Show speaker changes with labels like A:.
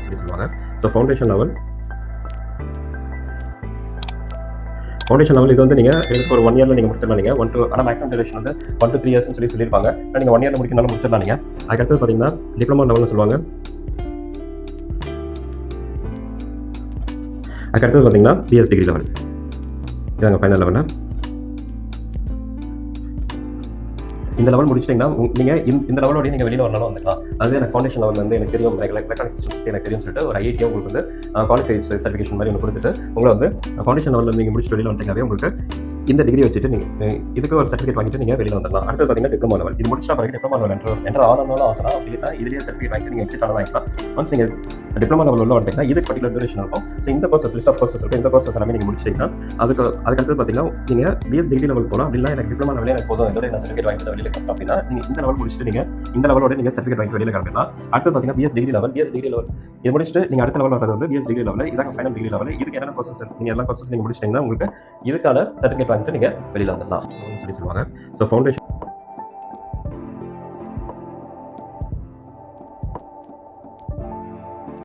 A: சொல்லி சொல்லுவாங்க. So foundation level இது வந்து நீங்கள் இதுக்கு ஒரு 1 இயரில் நீங்கள் முடிச்சிடலாம். நீங்கள் 1 to ஆனால் மேக்ஸிமம் டியூரேஷன் வந்து 1 to 3 இயர்ஸ்னு சொல்லியிருப்பாங்க. ஆனால் நீங்கள் 1 இயரில் முடிக்கிறனால முடிச்சிடலாம். நீங்கள் அதுக்கடுத்து பார்த்தீங்கன்னா டிப்ளமா லெவல்னு சொல்லுவாங்க. அதுக்கடுத்தது பார்த்தீங்கன்னா பிஎஸ் டிகிரி லெவல், இதாங்க ஃபைனல் லெவலில். இந்த லெவல் முடிச்சிட்டிங்கன்னா நீங்கள் இந்த லெவலோடய நீங்கள் வெளியில் வரனாலும் வந்துக்கலாம். அது எனக்கு ஃபவுண்டேஷன் லெவல் வந்து எனக்கு தெரியும், எலக்ட்ரானிக் சிஸ்டம் எனக்கு தெரியும் சொல்லிட்டு ஒரு ஐஐடியை உங்களுக்கு வந்து குவாலிஃபைட் சர்டிஃபிகேஷன் மாதிரி ஒன்று கொடுத்துட்டு உங்களை வந்து ஃபவுண்டேஷன் லெவலில் நீங்கள் முடிச்சுட்டு வெளியில் வந்துட்டீங்கவே உங்களுக்கு இந்த டிகிரி வச்சுட்டு நீங்கள் இதுக்கு ஒரு சர்டிஃபிகேட் வாங்கிட்டு நீங்கள் வெளியில் வந்துடலாம். அடுத்து பார்த்தீங்கன்னா டிப்ளமா லெவல். இது முடிச்சா பிறகு டிப்ளமா லெவல் என்ற ஆனாலும் ஆகலாம். அப்படின்னா இதுலேயே சர்டிஃபிகேட் வாங்கிட்டு நீங்கள் எக்ஸிட் ஆனால் வாங்கிக்கலாம். ஒன்ஸ் நீங்கள் டிப்ளமா லெவல் உள்ள வந்துட்டீங்கன்னா இதுக்கு பர்டிகுலர் டியூரேஷன் இருக்கும். ஸோ இந்த கோர்சஸ் லிஸ்ட் ஆஃப் கோர்சஸ் இருக்கும். இந்த கோர்சஸ் எல்லாமே நீங்கள் முடிச்சிட்டிங்கன்னா அதுக்கடுத்து பார்த்தீங்கன்னா நீங்கள் பிஎஸ் டிகிரி லெவல் போகலாம். அப்படின்னா எனக்கு டிப்ளமா லெவலே எனக்கு போதும், இதோட நான் சர்டிஃபிகேட் வாங்கிட்டு வெளியில் கிளம்பலாம் அப்படின்னா நீங்கள் இந்த லெவல் முடிச்சுட்டு நீங்கள் இந்த லெவலோட நீங்கள் சர்டிஃபிகேட் வாங்கிட்டு வெளியில் கிளம்பலாம். அடுத்து பார்த்தீங்கன்னா பிஎஸ் டிகிரி லெவல் இது முடிச்சுட்டு நீங்கள் அடுத்த லெவல் வரது வந்து பிஎஸ் டிகிரி லெவல். இதாங்க ஃபைனல் டிகிரி லெவல். இதுக்கு என்னென்ன கோர்சஸ் நீங்கள் எல்லா கோர்சஸ் நீங்கள் முடிச்சிட்டிங்கன்னா உங்களுக்கு இதுக்கான சர்டிஃபிகேட் வாங்கிட்டு நீங்கள் வெளியில் வந்துடலாம் சொல்லி சொல்லுவாங்க. So foundation